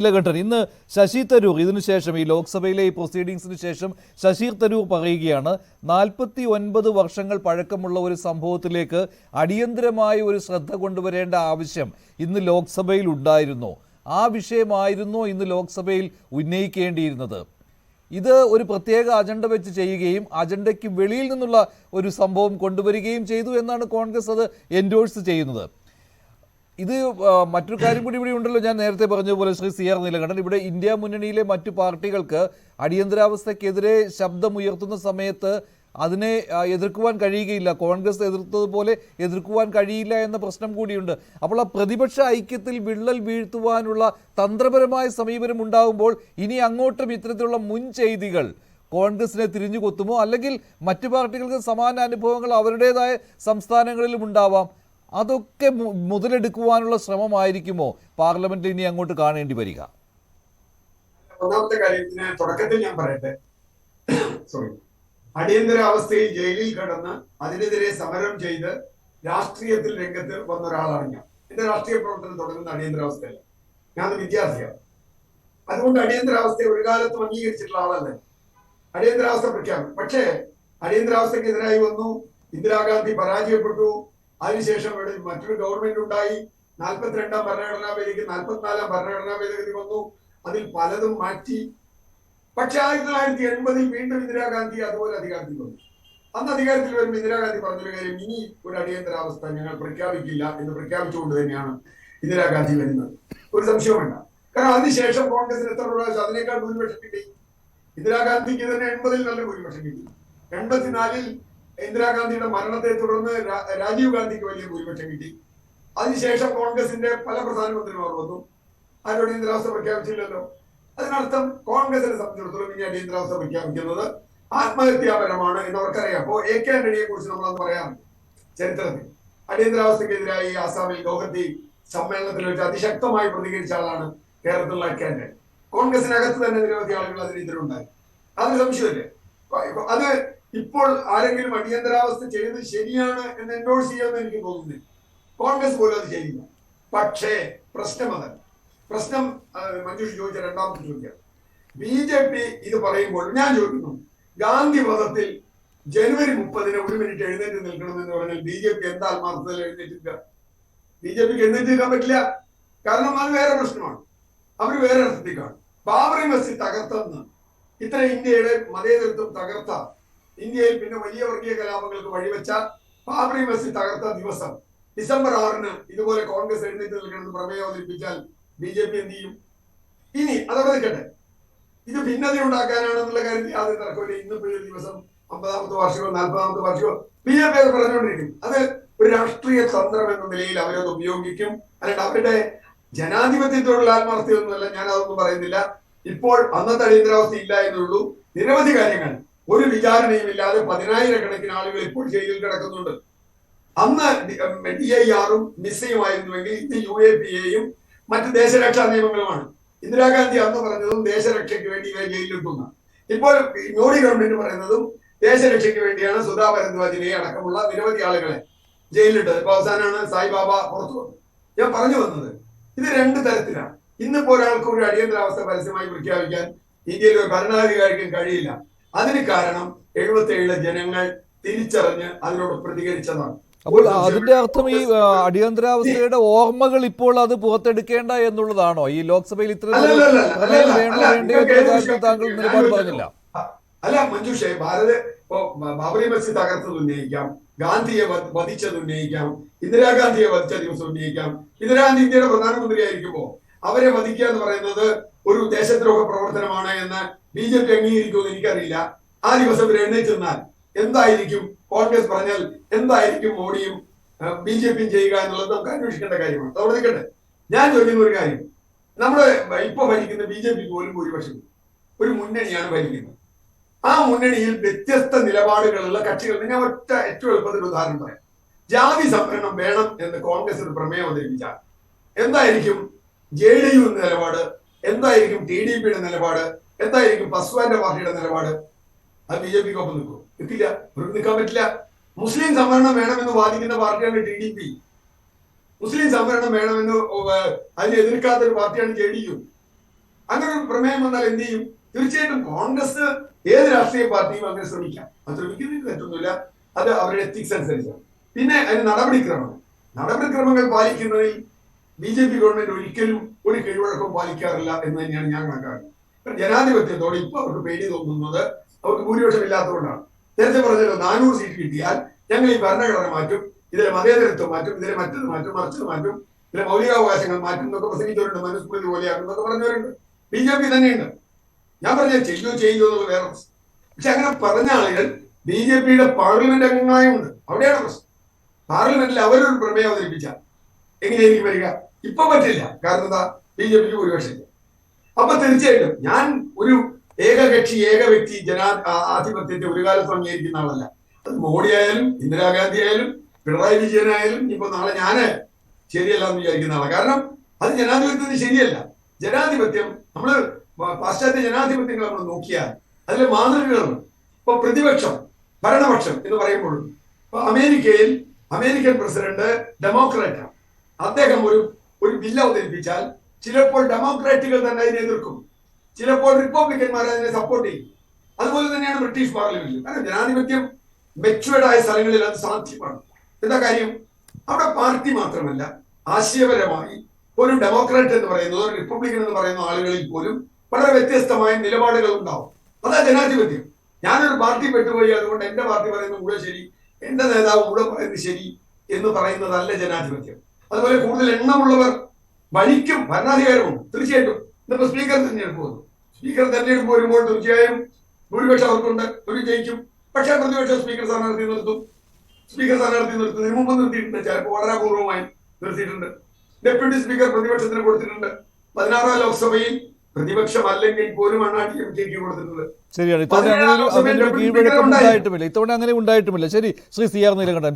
നീലകണ്ഠൻ, ഇന്ന് ശശി തരൂർ ഇതിനുശേഷം ഈ ലോക്സഭയിലെ ഈ പ്രൊസീഡിങ്സിന് ശേഷം ശശി തരൂർ പറയുകയാണ് 49 വർഷങ്ങൾ പഴക്കമുള്ള ഒരു സംഭവത്തിലേക്ക് അടിയന്തരമായ ഒരു ശ്രദ്ധ കൊണ്ടുവരേണ്ട ആവശ്യം ഇന്ന് ലോക്സഭയിൽ ഉണ്ടായിരുന്നു. ആ വിഷയമായിരുന്നു ഇന്ന് ലോക്സഭയിൽ ഉന്നയിക്കേണ്ടിയിരുന്നത്. ഇത് ഒരു പ്രത്യേക അജണ്ട വെച്ച് ചെയ്യുകയും അജണ്ടയ്ക്ക് വെളിയിൽ നിന്നുള്ള ഒരു സംഭവം കൊണ്ടുവരികയും ചെയ്തു എന്നാണ് കോൺഗ്രസ് അത് എൻഡോഴ്സ് ചെയ്യുന്നത്. ഇത് മറ്റൊരു കാര്യം കൂടി ഇവിടെ ഉണ്ടല്ലോ. ഞാൻ നേരത്തെ പറഞ്ഞതുപോലെ ശ്രീ CR നീലകണ്ഠൻ, ഇവിടെ ഇന്ത്യ മുന്നണിയിലെ മറ്റു പാർട്ടികൾക്ക് അടിയന്തരാവസ്ഥക്കെതിരെ ശബ്ദമുയർത്തുന്ന സമയത്ത് അതിനെ എതിർക്കുവാൻ കഴിയുകയില്ല. കോൺഗ്രസ് എതിർത്തതുപോലെ എതിർക്കുവാൻ കഴിയില്ല എന്ന പ്രശ്നം കൂടിയുണ്ട്. അപ്പോൾ ആ പ്രതിപക്ഷ ഐക്യത്തിൽ വിള്ളൽ വീഴ്ത്തുവാനുള്ള തന്ത്രപരമായ സമീപനം ഉണ്ടാകുമ്പോൾ ഇനി അങ്ങോട്ടും ഇത്തരത്തിലുള്ള മുൻ ചെയ്തികൾ കോൺഗ്രസിനെ തിരിഞ്ഞു കൊത്തുമോ, അല്ലെങ്കിൽ മറ്റു പാർട്ടികൾക്ക് സമാന അനുഭവങ്ങൾ അവരുടേതായ സംസ്ഥാനങ്ങളിലും ഉണ്ടാവാം. അതൊക്കെ മുതലെടുക്കുവാനുള്ള ശ്രമമായിരിക്കുമോ പാർലമെന്റിൽ ഇനി അങ്ങോട്ട് കാണേണ്ടി വരിക? ഒന്നാമത്തെ കാര്യത്തിന് തുടക്കത്തിൽ ഞാൻ പറയട്ടെ, അടിയന്തരാവസ്ഥയിൽ ജയിലിൽ കിടന്ന് അതിനെതിരെ സമരം ചെയ്ത് രാഷ്ട്രീയത്തിൽ രംഗത്ത് വന്ന ഒരാളാണ് ഞാൻ. എന്റെ രാഷ്ട്രീയ പ്രവർത്തനം തുടങ്ങുന്ന അടിയന്തരാവസ്ഥയല്ല, ഞാൻ വിദ്യാർത്ഥിയാണ്. അതുകൊണ്ട് അടിയന്തരാവസ്ഥയെ ഒരു കാലത്തും അംഗീകരിച്ചിട്ടുള്ള ആളല്ല. അടിയന്തരാവസ്ഥ പ്രഖ്യാപിക്കും. പക്ഷേ അടിയന്തരാവസ്ഥക്കെതിരായി വന്നു, ഇന്ദിരാഗാന്ധി പരാജയപ്പെട്ടു, അതിനുശേഷം ഇവിടെ മറ്റൊരു ഗവൺമെന്റ് ഉണ്ടായി, 42ാം ഭരണഘടനാ ഭേദഗതി 44ാം ഭരണഘടനാ ഭേദഗതി വന്നു, അതിൽ പലതും മാറ്റി. പക്ഷെ 1980 വീണ്ടും ഇന്ദിരാഗാന്ധി അതുപോലെ അധികാരത്തിൽ വന്നു. അന്ന് അധികാരത്തിൽ വരുമ്പോൾ ഇന്ദിരാഗാന്ധി പറഞ്ഞൊരു കാര്യം, ഇനി ഒരു അടിയന്തരാവസ്ഥ ഞങ്ങൾ പ്രഖ്യാപിക്കില്ല എന്ന് പ്രഖ്യാപിച്ചുകൊണ്ട് തന്നെയാണ് ഇന്ദിരാഗാന്ധി വരുന്നത്. ഒരു സംശയവും വേണ്ട. കാരണം അതിനുശേഷം കോൺഗ്രസിന് എത്ര പ്രാവശ്യം അതിനേക്കാൾ ഭൂരിപക്ഷം കിട്ടി. ഇന്ദിരാഗാന്ധിക്ക് തന്നെ 80-ൽ നല്ല ഭൂരിപക്ഷം കിട്ടി. 84-ൽ ഇന്ദിരാഗാന്ധിയുടെ മരണത്തെ തുടർന്ന് രാജീവ് ഗാന്ധിക്ക് വലിയ ഭൂരിപക്ഷം കിട്ടി. അതിനുശേഷം കോൺഗ്രസിന്റെ പല പ്രധാനമന്ത്രിമാർ വന്നു, ആരും അടിയന്തരാവസ്ഥ പ്രഖ്യാപിച്ചില്ലല്ലോ. അതിനർത്ഥം കോൺഗ്രസിനെ സംബന്ധിച്ചിടത്തോളം ഇനി അടിയന്തരാവസ്ഥ പ്രഖ്യാപിക്കുന്നത് ആത്മഹത്യാപരമാണ് എന്നവർക്കറിയാം. അപ്പോ AK ആന്റണിയെ കുറിച്ച് നമ്മളന്ന് പറയാറുണ്ട്. ചരിത്രത്തിൽ അടിയന്തരാവസ്ഥക്കെതിരായി ആസാമിൽ ഗൗഹത്തി സമ്മേളനത്തിൽ വെച്ച് അതിശക്തമായി പ്രതികരിച്ച ആളാണ് കേരളത്തിലുള്ള AK ആന്റണി. കോൺഗ്രസിനകത്ത് തന്നെ നിരവധി ആളുകൾ അതിനെതിരുണ്ടായി, അതൊരു സംശയമില്ലേ. അത് ഇപ്പോൾ ആരെങ്കിലും അടിയന്തരാവസ്ഥ ചെയ്തത് ശരിയാണ് എന്ന് എൻഡോഴ്സ് ചെയ്യുമെന്ന് എനിക്ക് തോന്നുന്നില്ല. കോൺഗ്രസ് പോലും അത് ചെയ്യില്ല. പക്ഷേ പ്രശ്നം അതല്ല. പ്രശ്നം മഞ്ജുഷ് ചോദിച്ച രണ്ടാമത്തെ ചോദ്യം, BJP ഇത് പറയുമ്പോൾ ഞാൻ ചോദിക്കുന്നു, ഗാന്ധി വധത്തിൽ ജനുവരി 30-ന് 1 മിനിറ്റ് എഴുന്നേറ്റ് നിൽക്കണമെന്ന് പറഞ്ഞാൽ BJP എന്താ ആത്മാർത്ഥതയിൽ എഴുന്നേറ്റില്ല? BJPക്ക് എഴുന്നേറ്റ് നിൽക്കാൻ പറ്റില്ല. കാരണം അത് വേറെ പ്രശ്നമാണ്, അവർ വേറെ അർത്ഥത്തിൽ കാണും. ബാബറി മസ്ജിദ് തകർത്തെന്ന് ഇത്ര ഇന്ത്യയുടെ മതേതരത്വം തകർത്ത, ഇന്ത്യയിൽ പിന്നെ വലിയ വർഗീയ കലാപങ്ങൾക്ക് വഴിവെച്ച ബാബറി മസ്ജിദ് തകർത്ത ദിവസം ഡിസംബർ 6-ന് ഇതുപോലെ കോൺഗ്രസ് എഴുന്നേറ്റ് നിൽക്കണമെന്ന് പ്രമേയം അവതരിപ്പിച്ചാൽ BJP എന്ത് ചെയ്യും? ഇനി അതവിടെ നിൽക്കട്ടെ, ഇത് ഭിന്നത ഉണ്ടാക്കാനാണെന്നുള്ള കാര്യത്തിൽ യാതൊരു തർക്കമില്ല. ഇന്നിപ്പോ ഈ ദിവസം 50ാമത്തെ വാർഷികമോ 40ാമത്തെ വാർഷികമോ BJP അത് പറഞ്ഞുകൊണ്ടിരിക്കും. അത് ഒരു രാഷ്ട്രീയ തന്ത്രം എന്ന നിലയിൽ അവരത് ഉപയോഗിക്കും. അല്ലാണ്ട് അവരുടെ ജനാധിപത്യത്തോടുള്ള ആത്മാർത്ഥയൊന്നുമല്ല, ഞാൻ അതൊന്നും പറയുന്നില്ല. ഇപ്പോൾ അന്നത്തെ അടിയന്തരാവസ്ഥ ഇല്ല എന്നുള്ളൂ. നിരവധി കാര്യങ്ങൾ ഒരു വിചാരണയും ഇല്ലാതെ 10,000-കണക്കിന് ആളുകൾ ഇപ്പോൾ ജയിലിൽ കിടക്കുന്നുണ്ട്. അന്ന് DIR-ഉം മിസ്സയുമായിരുന്നുവെങ്കിൽ ഇന്ന് UAPA-യും മറ്റ് ദേശരക്ഷാ നിയമങ്ങളുമാണ്. ഇന്ദിരാഗാന്ധി അന്ന് പറഞ്ഞതും ദേശരക്ഷയ്ക്ക് വേണ്ടി ഇവരെ ജയിലിലിട്ടുന്ന, ഇപ്പോൾ മോഡി ഗവൺമെന്റ് പറയുന്നതും ദേശരക്ഷയ്ക്ക് വേണ്ടിയാണ് സുധാ ഭരദ്വാജിനെ അടക്കമുള്ള നിരവധി ആളുകളെ ജയിലിലിട്ടത്. ഇപ്പൊ അവസാനമാണ് സായിബാബ പുറത്തു വന്നത്. ഞാൻ പറഞ്ഞു വന്നത്, ഇത് രണ്ട് തരത്തിലാണ്. ഇന്നിപ്പോ ഒരാൾക്ക് ഒരു അടിയന്തരാവസ്ഥ പരസ്യമായി പ്രഖ്യാപിക്കാൻ ഇന്ത്യയിൽ ഒരു ഭരണാധികാരിക്കും കഴിയില്ല. അതിന് കാരണം 77 ജനങ്ങൾ തിരിച്ചറിഞ്ഞ് അതിനോട് പ്രതികരിച്ചതാണ്. അപ്പോൾ അതിന്റെ അർത്ഥം ഈ അടിയന്തരാവസ്ഥയുടെ ഓർമ്മകൾ ഇപ്പോൾ അത് പുറത്തെടുക്കേണ്ട എന്നുള്ളതാണോ? ഈ ലോക്സഭയിൽ ഇത്ര താങ്കൾ നിലപാട് പറഞ്ഞില്ല. അല്ല മഞ്ജുഷേ, ബാബറി മസ്ജിദ് തകർത്തത് ഉന്നയിക്കാം, ഗാന്ധിയെ വധിച്ചത് ഉന്നയിക്കാം, ഇന്ദിരാഗാന്ധിയെ വധിച്ച ദിവസം ഉന്നയിക്കാം. ഇന്ദിരാഗാന്ധി ഇന്ത്യയുടെ പ്രധാനമന്ത്രി ആയിരിക്കുമ്പോ അവരെ വധിക്കുക എന്ന് പറയുന്നത് ഒരു ദേശദ്രോഹ പ്രവർത്തനമാണ് എന്ന് BJP അംഗീകരിക്കുമെന്ന് എനിക്കറിയില്ല. ആ ദിവസം ഇവർ എഴുന്നേറ്റ് നിന്നാൽ എന്തായിരിക്കും കോൺഗ്രസ് പറഞ്ഞാൽ എന്തായിരിക്കും മോഡിയും BJPയും ചെയ്യുക എന്നുള്ളത് നമുക്ക് അന്വേഷിക്കേണ്ട കാര്യമാണ്. അവിടെ നിൽക്കട്ടെ. ഞാൻ ചോദിക്കുന്ന ഒരു കാര്യം, നമ്മുടെ ഇപ്പൊ ഭരിക്കുന്ന BJPക്ക് പോലും ഭൂരിപക്ഷം ഒരു മുന്നണിയാണ് ഭരിക്കുന്നത്. ആ മുന്നണിയിൽ വ്യത്യസ്ത നിലപാടുകളുള്ള കക്ഷികൾ. ഞാൻ ഏറ്റവും എളുപ്പത്തിൽ ഉദാഹരണം പറയാം. ജാതി സംവരണം വേണം എന്ന് കോൺഗ്രസ് ഒരു പ്രമേയം അവതരിപ്പിച്ചാൽ എന്തായിരിക്കും JDU നിലപാട്, എന്തായിരിക്കും TDPയുടെ നിലപാട്, എന്തായിരിക്കും പസ്വാന്റെ പാർട്ടിയുടെ നിലപാട്? അത് BJPക്ക് ഒപ്പം നിൽക്കും? നിൽക്കില്ല, അവർക്ക് നിൽക്കാൻ പറ്റില്ല. മുസ്ലിം സംവരണം വേണമെന്ന് വാദിക്കുന്ന പാർട്ടിയാണ് TDP. മുസ്ലിം സംവരണം വേണമെന്ന് അതിനെ എതിർക്കാത്ത ഒരു പാർട്ടിയാണ് JDU. അങ്ങനെ ഒരു പ്രമേയം വന്നാൽ എന്ത് ചെയ്യും? തീർച്ചയായിട്ടും കോൺഗ്രസ് ഏത് രാഷ്ട്രീയ പാർട്ടിയും അങ്ങനെ ശ്രമിക്കാം. അത് ശ്രമിക്കുന്നതിന് തെറ്റൊന്നുമില്ല. അത് അവരുടെ എത്തിക്സ് അനുസരിച്ചാണ്. പിന്നെ അതിന് നടപടിക്രമങ്ങൾ പാലിക്കുന്നതിൽ BJP ഗവൺമെന്റ് ഒരിക്കലും ഒരു കീഴ്വഴക്കവും പാലിക്കാറില്ല എന്ന് തന്നെയാണ് ഞാൻ കണക്കാക്കുന്നത്. ജനാധിപത്യത്തോട് ഇപ്പൊ അവർക്ക് പേടി തോന്നുന്നത് അവർക്ക് ഭൂരിപക്ഷം ഇല്ലാത്തതുകൊണ്ടാണ്. നേരത്തെ പറഞ്ഞല്ലോ 400 സീറ്റ് കിട്ടിയാൽ ഞങ്ങൾ ഈ ഭരണഘടന മാറ്റും, ഇതിലെ മതേതരത്വം മാറ്റും, ഇതിലെ മറ്റത് മാറ്റും, മറിച്ചത് മാറ്റും, ഇതിലെ മൗലികാവകാശങ്ങൾ മാറ്റും എന്നൊക്കെ പ്രസംഗിച്ചവരുണ്ട്. മനുസ്മൃതി പോലെയാകും എന്നൊക്കെ പറഞ്ഞവരുണ്ട്. BJP തന്നെയുണ്ട്. ഞാൻ പറഞ്ഞ ചെയ്യൂ എന്നുള്ള വേറെ പ്രശ്നം. പക്ഷെ അങ്ങനെ പറഞ്ഞ ആളുകൾ BJPയുടെ പാർലമെന്റ് അംഗങ്ങളായുണ്ട്. അവിടെയാണ് പ്രശ്നം. പാർലമെന്റിൽ അവരൊരു പ്രമേയം അവതരിപ്പിച്ചാൽ എങ്ങനെയായിരിക്കും വരിക? ഇപ്പൊ പറ്റില്ല. കാരണം എന്താ? BJPക്ക് ഭൂരിപക്ഷമില്ല. അപ്പൊ തീർച്ചയായിട്ടും ഞാൻ ഒരു ഏകകക്ഷി ഏക വ്യക്തി ആധിപത്യത്തെ ഒരു കാലത്തും അംഗീകരിക്കുന്ന ആളല്ല. അത് മോഡി ആയാലും ഇന്ദിരാഗാന്ധി ആയാലും പിണറായി വിജയനായാലും ഇപ്പൊ നാളെ ഞാന് ശരിയല്ല എന്ന് വിചാരിക്കുന്ന ആളാണ്. കാരണം അത് ജനാധിപത്യത്തിന് ശരിയല്ല. ജനാധിപത്യം നമ്മള് പാശ്ചാത്യ ജനാധിപത്യങ്ങൾ നമ്മൾ നോക്കിയാൽ അതിലെ മാതൃകകളുണ്ട്. ഇപ്പൊ പ്രതിപക്ഷം ഭരണപക്ഷം എന്ന് പറയുമ്പോൾ ഇപ്പൊ അമേരിക്കൻ പ്രസിഡന്റ് ഡെമോക്രാറ്റാണ്. അദ്ദേഹം ഒരു ബില്ല് അവതരിപ്പിച്ചാൽ ചിലപ്പോൾ ഡെമോക്രാറ്റുകൾ തന്നെ അതിനെ എതിർക്കും, ചിലപ്പോൾ റിപ്പബ്ലിക്കന്മാർ അതിനെ സപ്പോർട്ട് ചെയ്യും. അതുപോലെ തന്നെയാണ് ബ്രിട്ടീഷ് പാർലമെന്റിൽ. കാരണം ജനാധിപത്യം മെച്യൂർഡ് ആയ സ്ഥലങ്ങളിൽ അത് സാധ്യമാണ്. എന്താ കാര്യം? അവിടെ പാർട്ടി മാത്രമല്ല, ആശയപരമായി ഒരു ഡെമോക്രാറ്റ് എന്ന് പറയുന്നത് ഒരു റിപ്പബ്ലിക്കൻ എന്ന് പറയുന്ന ആളുകളിൽ പോലും വളരെ വ്യത്യസ്തമായ നിലപാടുകൾ ഉണ്ടാവും. അതാ ജനാധിപത്യം. ഞാനൊരു പാർട്ടി പെട്ടുപോയി അതുകൊണ്ട് എന്റെ പാർട്ടി പറയുന്നത് മുഴുവൻ ശരി, എന്റെ നേതാവ് മുഴുവൻ പറയുന്നത് ശരി എന്ന് പറയുന്നതല്ല ജനാധിപത്യം. അതുപോലെ കൂടുതൽ എണ്ണമുള്ളവർ ഭരിക്കും, ഭരണാധികാരവും. തീർച്ചയായിട്ടും ഇന്നിപ്പോ സ്പീക്കർ തെരഞ്ഞെടുപ്പ് വന്നു. സ്പീക്കർ തെരഞ്ഞെടുപ്പ് വരുമ്പോൾ തീർച്ചയായും ഭൂരിപക്ഷം അവർക്കുണ്ട്, ഒരു ജയിക്കും. പക്ഷേ പ്രതിപക്ഷം സ്പീക്കർ സ്ഥാനാർത്ഥി നിർത്തുന്നതിന് മുമ്പ് നിർത്തിയിട്ടുണ്ട്. ചിലപ്പോൾ വളരെ അപൂർവമായി നിർത്തിയിട്ടുണ്ട്. ഡെപ്യൂട്ടി സ്പീക്കർ പ്രതിപക്ഷത്തിന് കൊടുത്തിട്ടുണ്ട്. 16ാം ലോക്സഭയിൽ പ്രതിപക്ഷം അല്ലെങ്കിൽ പോലും DMK കൊടുത്തിട്ടുണ്ട്. ശരിയാണ്. ഇത്തവണ അങ്ങനെ ഒരു കീഴ്വഴക്കം ഉണ്ടായിട്ടുമില്ല. ശരി, ശ്രീ CR നീലകണ്ഠൻ.